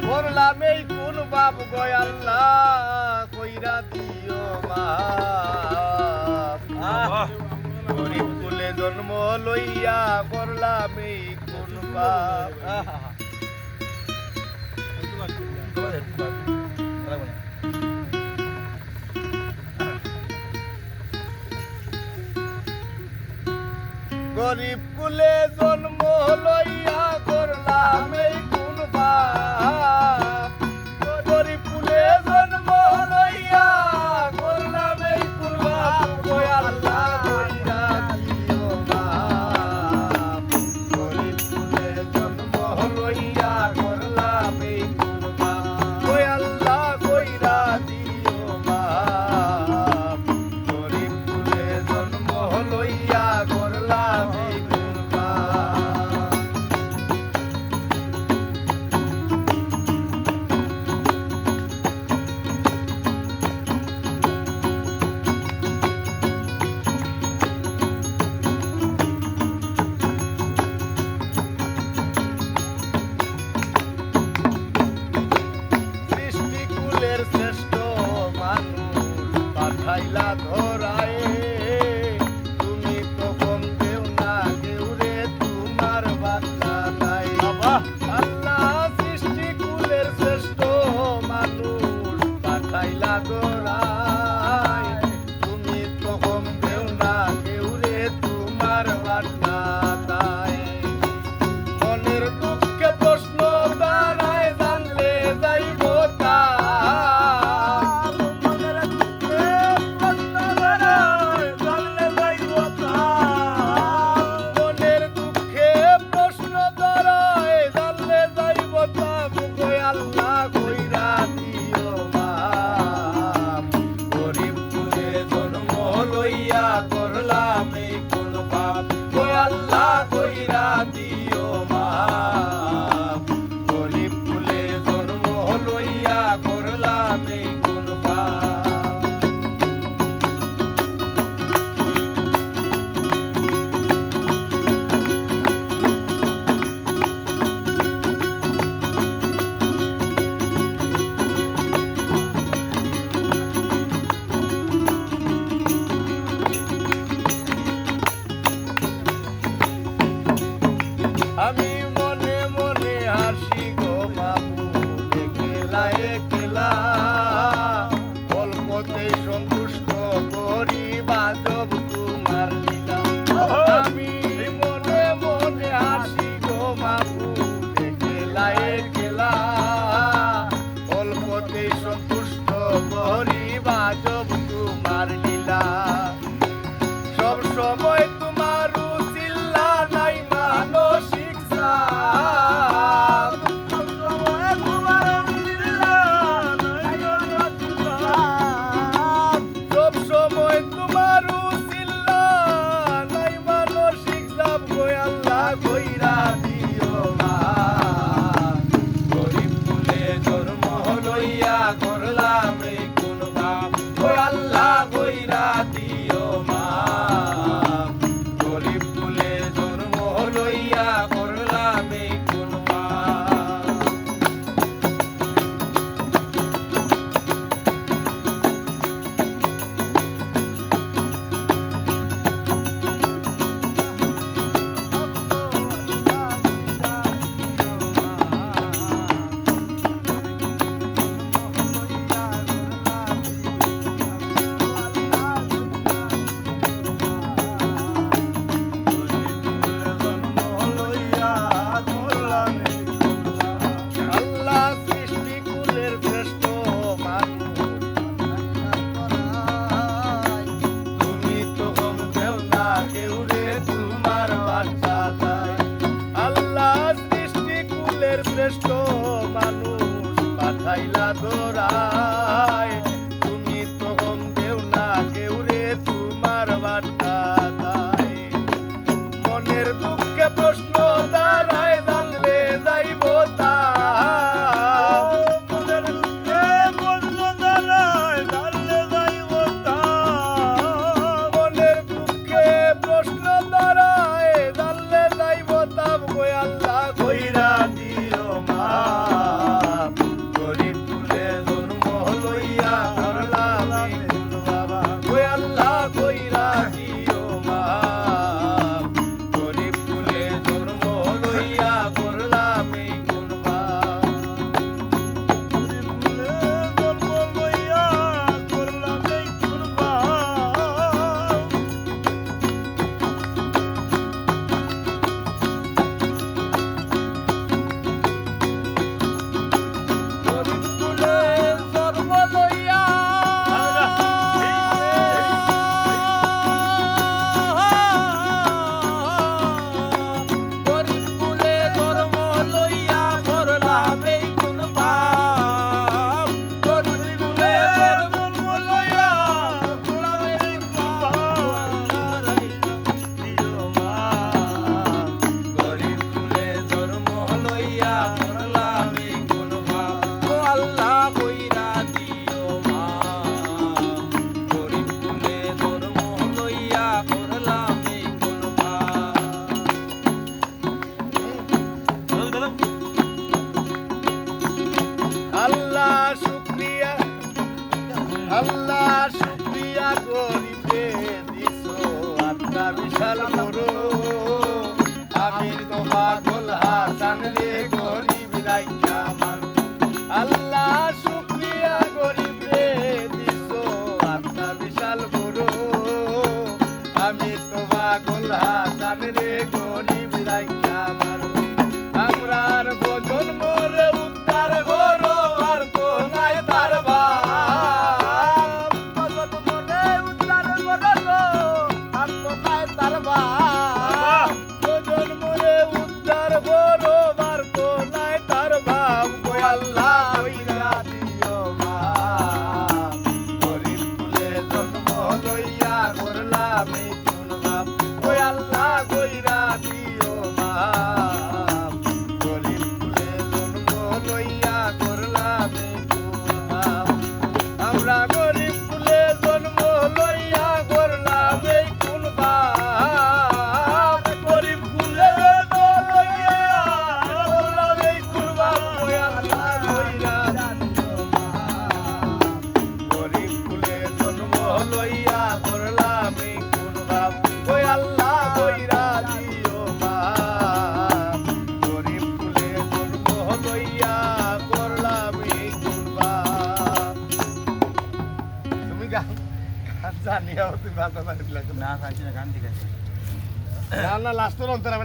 করলাম এই কোন বাপ গয় আল্লাহ কইরা দিও মাফ গরিব কুলে জন্ম লইয়া করলাম এই কোন বাপ গরিব কুলে জন্ম লইয়া করলাম এই কোন বাপ গরিব কুলে জন্ম লইয়া করলাম এই কোন বাপ কই আল্লাহ কইরা দিও বাপ গরিব কুলে জন্ম লইয়া করলাম এই কোন বাপ কই আল্লাহ কইরা দিও বাপ গরিব কুলে জন্ম লইয়া করলাম এই কোন বাপ সৃষ্টিকুলের শ্রেষ্ঠ মানুষ পাঠাইলা ধরায় তুমি তখন কেউ না কেউ রে তোমার বাচ্চা নাই আল্লাহ সৃষ্টিকুলের শ্রেষ্ঠ মানুষ পাঠাইলা ধরায় তুমি তখন কেউ না কেউ রে তোমার বাচ্চা নাই মনের দুঃখে প্রশ্ন দাঁড়ায় জানলে যাইব মনের দুঃখে প্রশ্ন দাঁড়ায় জানলে যাইব কই আল্লাহ কইরা দিও বাপ গরিব কুলে জন্ম লইয়া করলাম এই কোন পাপ কই আল্লাহ কইরা দিও বাপ গরিব কুলে জন্ম লইয়া করলাম এই কোন পাপ আমি মনে মনে হাসি গো বাবু একলা একলা অল্পতে সন্তুষ্ট করি বাজব তোমার লীলা আমি মনে মনে হাসি গো বাবু একলা একলা অল্পতে সন্তুষ্ট করি বাজব তোমার লীলা সব সময় তোমার উচিল্লা নাই মানসিক চাপ সব সময় তোমার উচিল্লা নাই মানসিক চাপ সব সময় তোমার উচিল্লা শুকরিয়া গরিবে দিছো আত্মা বিশাল বড় আমি তো পাগল হাসান রে গরিব রাইখা আমার আল্লাহ শুকরিয়া গরিবে দিছো আত্মা বিশাল বড় আমি তো পাগল হাসান রে গরিব রাইখা আমার আমরার ভোজন মোরে উদ্ধার করো আর তো নাই তার ভোজন মোরে উদ্ধার করো আর তো নাই তার ভোজন মোরে উদ্ধার করো আর তো নাই তার ভাব কই আল্লাহ কইরা দিও মা গরিব কুলে জন্ম লইয়া করলাম এই কোন বাপ কই আল্লাহ কইরা দিও মা আমরা গরিব কুলে জন্ম লইয়া করলাম এই কোন বাপ গরিব কুলে জন্ম লইয়া করলাম এই কোন বাপ ওই আল্লাহ কইরা দিও মা গরিব কুলে জন্ম লইয়া করলাম এই কোন বাপ ওই আল্লাহ কইরা দিও মা গরিব কুলে জন্ম লইয়া করলাম এই কোন বাপ তুমি গান জানিও তুমি ভালো পারিস না জানি না গান ঠিক আছে না লাস্টের অন্তরা